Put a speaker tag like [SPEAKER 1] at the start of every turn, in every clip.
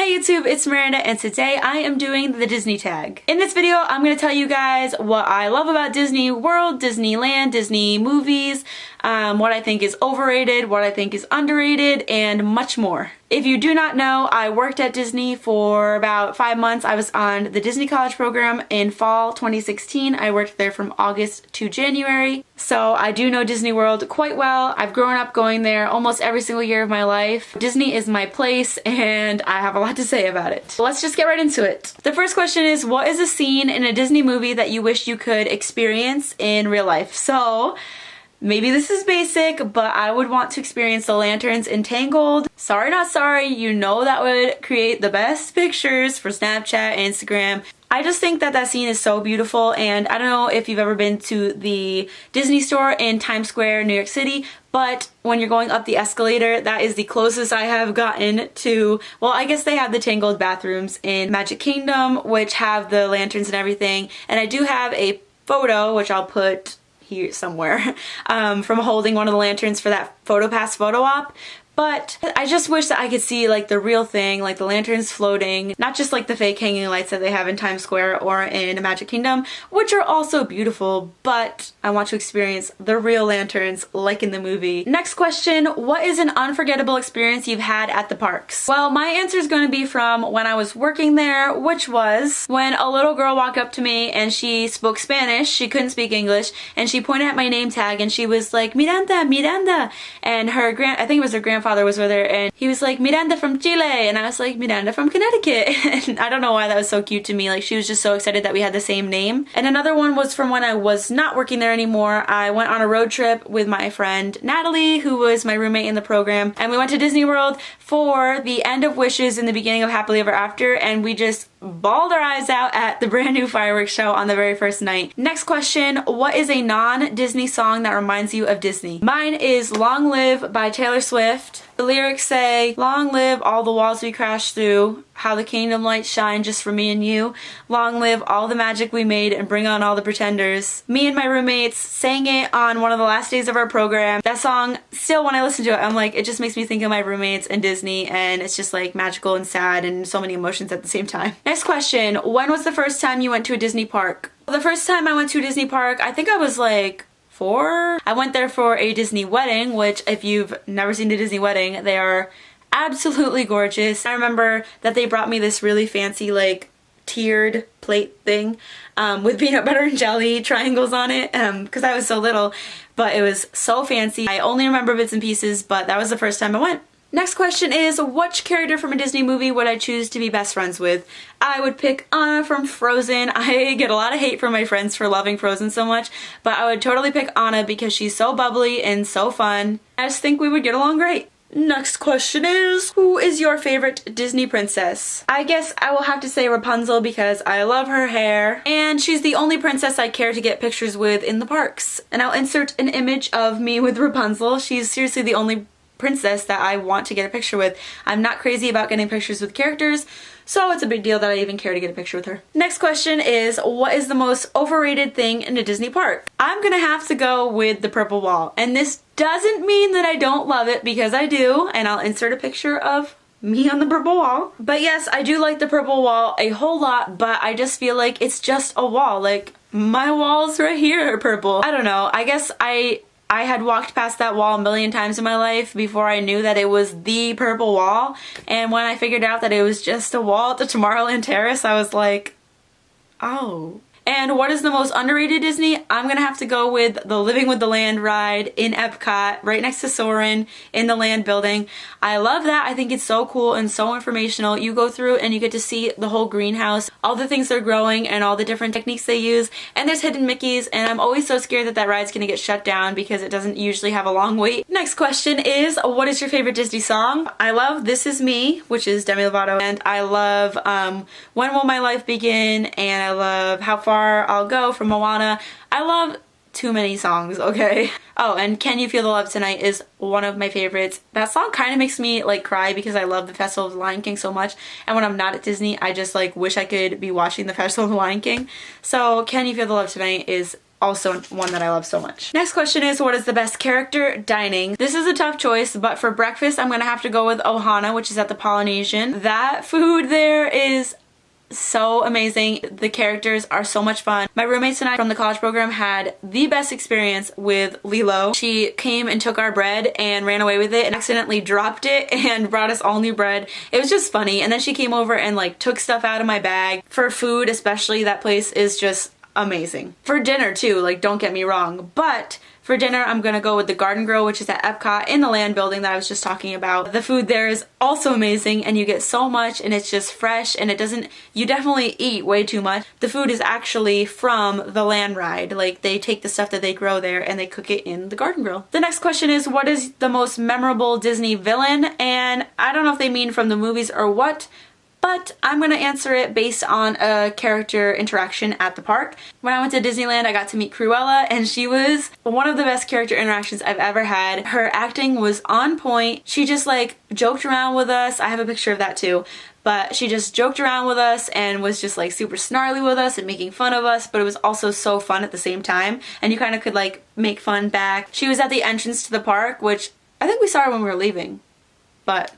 [SPEAKER 1] Hey YouTube, it's Miranda and today I am doing the Disney tag. In this video, I'm going to tell you guys what I love about Disney World, Disneyland, Disney movies, what I think is overrated, what I think is underrated, and much more. If you do not know, I worked at Disney for about 5 months. I was on the Disney College program in fall 2016. I worked there from August to January. So I do know Disney World quite well. I've grown up going there almost every single year of my life. Disney is my place and I have a lot to say about it. Let's just get right into it. The first question is, what is a scene in a Disney movie that you wish you could experience in real life? So maybe this is basic, but I would want to experience the lanterns in Tangled. Sorry not sorry, you know that would create the best pictures for Snapchat, Instagram. I just think that that scene is so beautiful, and I don't know if you've ever been to the Disney store in Times Square, New York City, but when you're going up the escalator, that is the closest I have gotten to, well, I guess they have the Tangled bathrooms in Magic Kingdom, which have the lanterns and everything, and I do have a photo, which I'll put here somewhere, from holding one of the lanterns for that PhotoPass photo op. But I just wish that I could see like the real thing, like the lanterns floating, not just like the fake hanging lights that they have in Times Square or in Magic Kingdom, which are also beautiful, but I want to experience the real lanterns like in the movie. Next question, what is an unforgettable experience you've had at the parks? Well, my answer is going to be from when I was working there, which was when a little girl walked up to me and she spoke Spanish, she couldn't speak English, and she pointed at my name tag and she was like, Miranda, Miranda, and I think it was her grandfather was with her and he was like, Miranda from Chile, and I was like, Miranda from Connecticut. And I don't know why that was so cute to me, like she was just so excited that we had the same name. And another one was from when I was not working there anymore. I went on a road trip with my friend Natalie, who was my roommate in the program, and we went to Disney World for the end of Wishes and the beginning of Happily Ever After, and we just bawled our eyes out at the brand new fireworks show on the very first night. Next question, what is a non-Disney song that reminds you of Disney? Mine is Long Live by Taylor Swift. The lyrics say, long live all the walls we crashed through, how the kingdom lights shine just for me and you. Long live all the magic we made and bring on all the pretenders. Me and my roommates sang it on one of the last days of our program. That song, still when I listen to it, I'm like, it just makes me think of my roommates and Disney, and it's just like magical and sad and so many emotions at the same time. Next question, when was the first time you went to a Disney park? Well, the first time I went to a Disney park, I think I was like 4. I went there for a Disney wedding, which if you've never seen a Disney wedding, they are absolutely gorgeous. I remember that they brought me this really fancy like tiered plate thing with peanut butter and jelly triangles on it because I was so little, but it was so fancy. I only remember bits and pieces, but that was the first time I went. Next question is, which character from a Disney movie would I choose to be best friends with? I would pick Anna from Frozen. I get a lot of hate from my friends for loving Frozen so much, but I would totally pick Anna because she's so bubbly and so fun. I just think we would get along great. Next question is, who is your favorite Disney princess? I guess I will have to say Rapunzel because I love her hair, and she's the only princess I care to get pictures with in the parks. And I'll insert an image of me with Rapunzel. She's seriously the only princess that I want to get a picture with. I'm not crazy about getting pictures with characters, so it's a big deal that I even care to get a picture with her. Next question is, what is the most overrated thing in a Disney park? I'm gonna have to go with the purple wall, and this doesn't mean that I don't love it because I do, and I'll insert a picture of me on the purple wall. But yes, I do like the purple wall a whole lot, but I just feel like it's just a wall. Like, my walls right here are purple. I don't know, I guess I had walked past that wall a million times in my life before I knew that it was the purple wall, and when I figured out that it was just a wall at the Tomorrowland Terrace, I was like, oh. And what is the most underrated Disney? I'm gonna have to go with the Living with the Land ride in Epcot, right next to Soarin' in the Land building. I love that. I think it's so cool and so informational. You go through and you get to see the whole greenhouse, all the things they're growing and all the different techniques they use, and there's hidden Mickeys, and I'm always so scared that that ride's gonna get shut down because it doesn't usually have a long wait. Next question is, what is your favorite Disney song? I love This Is Me, which is Demi Lovato, and I love When Will My Life Begin, and I love How Far I'll Go from Moana. I love too many songs, okay? Oh, and Can You Feel the Love Tonight is one of my favorites. That song kind of makes me like cry because I love the Festival of the Lion King so much, and when I'm not at Disney, I just like wish I could be watching the Festival of the Lion King. So Can You Feel the Love Tonight is also one that I love so much. Next question is, what is the best character dining? This is a tough choice, but for breakfast, I'm gonna have to go with Ohana, which is at the Polynesian. That food there is so amazing. The characters are so much fun. My roommates and I from the college program had the best experience with Lilo. She came and took our bread and ran away with it and accidentally dropped it and brought us all new bread. It was just funny. And then she came over and like took stuff out of my bag. For food especially, that place is just amazing. For dinner too, like don't get me wrong, but for dinner, I'm gonna go with the Garden Grill, which is at Epcot in the land building that I was just talking about. The food there is also amazing and you get so much and it's just fresh and you definitely eat way too much. The food is actually from the land ride. Like they take the stuff that they grow there and they cook it in the Garden Grill. The next question is, what is the most memorable Disney villain? And I don't know if they mean from the movies or what, but I'm gonna answer it based on a character interaction at the park. When I went to Disneyland, I got to meet Cruella, and she was one of the best character interactions I've ever had. Her acting was on point. She just like joked around with us. I have a picture of that too. But she just joked around with us and was just like super snarly with us and making fun of us, but it was also so fun at the same time, and you kind of could like make fun back. She was at the entrance to the park, which I think we saw her when we were leaving, but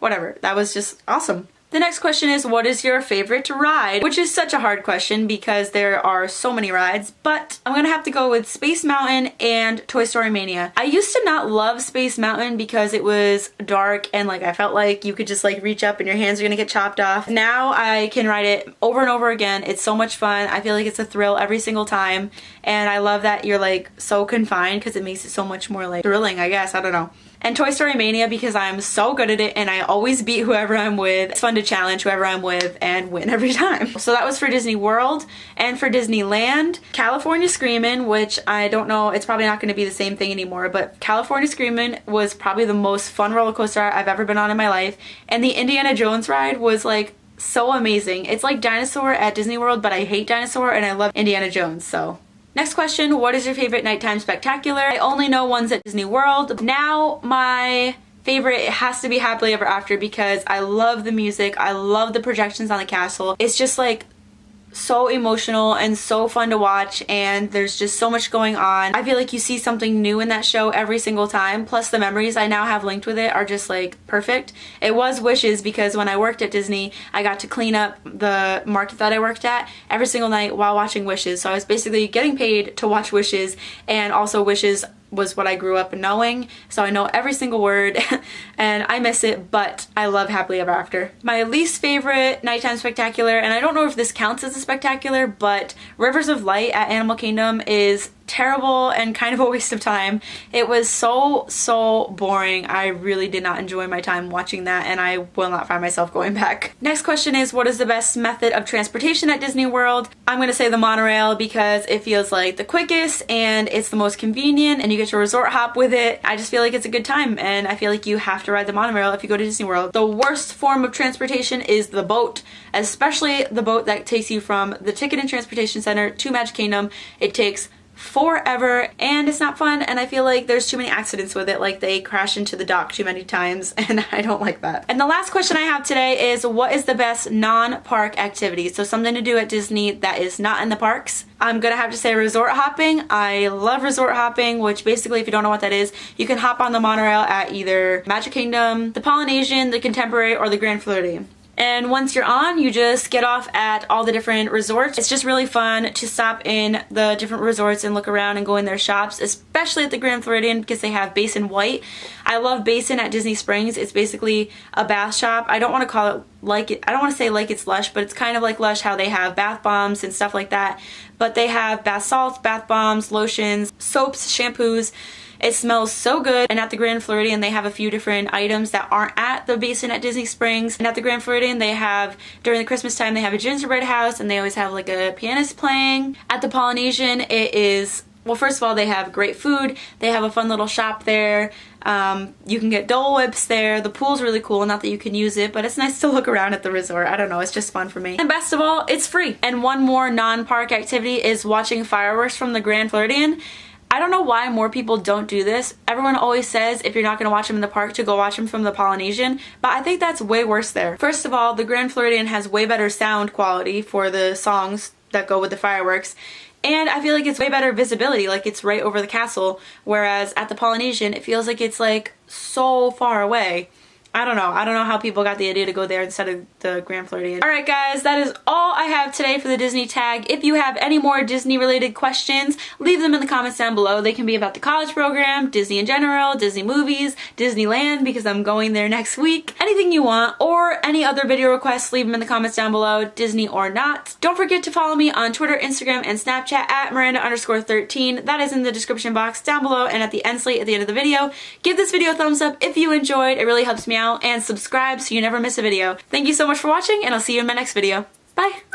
[SPEAKER 1] whatever. That was just awesome. The next question is, what is your favorite ride? Which is such a hard question because there are so many rides, but I'm gonna have to go with Space Mountain and Toy Story Mania. I used to not love Space Mountain because it was dark and like I felt like you could just like reach up and your hands are gonna get chopped off. Now I can ride it over and over again. It's so much fun. I feel like it's a thrill every single time, and I love that you're like so confined because it makes it so much more like thrilling, I guess. I don't know. And Toy Story Mania because I'm so good at it and I always beat whoever I'm with. It's fun to challenge whoever I'm with and win every time. So that was for Disney World. And for Disneyland, California Screamin', which I don't know, it's probably not going to be the same thing anymore, but California Screamin' was probably the most fun roller coaster I've ever been on in my life. And the Indiana Jones ride was like so amazing. It's like Dinosaur at Disney World, but I hate Dinosaur and I love Indiana Jones, so. Next question, what is your favorite nighttime spectacular? I only know ones at Disney World. Now my favorite, it has to be Happily Ever After because I love the music, I love the projections on the castle. It's just like so emotional and so fun to watch, and there's just so much going on. I feel like you see something new in that show every single time, plus the memories I now have linked with it are just like perfect. It was Wishes because when I worked at Disney, I got to clean up the market that I worked at every single night while watching Wishes. So I was basically getting paid to watch Wishes, and also Wishes was what I grew up knowing, so I know every single word and I miss it, but I love Happily Ever After. My least favorite nighttime spectacular, and I don't know if this counts as a spectacular, but Rivers of Light at Animal Kingdom is terrible and kind of a waste of time. It was so boring. I really did not enjoy my time watching that, and I will not find myself going back. Next question is, what is the best method of transportation at Disney World? I'm gonna say the monorail because it feels like the quickest and it's the most convenient and you get to resort hop with it. I just feel like it's a good time, and I feel like you have to ride the monorail if you go to Disney World. The worst form of transportation is the boat, especially the boat that takes you from the Ticket and Transportation Center to Magic Kingdom. It takes forever and it's not fun, and I feel like there's too many accidents with it, like they crash into the dock too many times, and I don't like that. And the last question I have today is, what is the best non-park activity? So something to do at Disney that is not in the parks. I'm gonna have to say resort hopping. I love resort hopping, which basically, if you don't know what that is, you can hop on the monorail at either Magic Kingdom, the Polynesian, the Contemporary, or the Grand Floridian. And once you're on, you just get off at all the different resorts. It's just really fun to stop in the different resorts and look around and go in their shops, especially at the Grand Floridian because they have Basin White. I love Basin at Disney Springs. It's basically a bath shop. I don't want to call it like it, I don't want to say like it's Lush, but it's kind of like Lush, how they have bath bombs and stuff like that. But they have bath salts, bath bombs, lotions, soaps, shampoos. It smells so good. And at the Grand Floridian, they have a few different items that aren't at the Basin at Disney Springs. And at the Grand Floridian, they have, during the Christmas time, they have a gingerbread house, and they always have like a pianist playing. At the Polynesian, it is, well, first of all, they have great food. They have a fun little shop there. You can get Dole Whips there. The pool's really cool. Not that you can use it, but it's nice to look around at the resort. I don't know, it's just fun for me. And best of all, it's free. And one more non-park activity is watching fireworks from the Grand Floridian. I don't know why more people don't do this. Everyone always says if you're not going to watch them in the park to go watch them from the Polynesian, but I think that's way worse there. First of all, the Grand Floridian has way better sound quality for the songs that go with the fireworks. And I feel like it's way better visibility, like it's right over the castle, whereas at the Polynesian it feels like it's like so far away. I don't know how people got the idea to go there instead of the Grand Floridian. Alright guys, that is all I have today for the Disney tag. If you have any more Disney related questions, leave them in the comments down below. They can be about the college program, Disney in general, Disney movies, Disneyland because I'm going there next week. Anything you want, or any other video requests, leave them in the comments down below, Disney or not. Don't forget to follow me on Twitter, Instagram, and Snapchat at Miranda_13. That is in the description box down below and at the end slate at the end of the video. Give this video a thumbs up if you enjoyed. It really helps me out. And subscribe so you never miss a video. Thank you so much for watching, and I'll see you in my next video. Bye!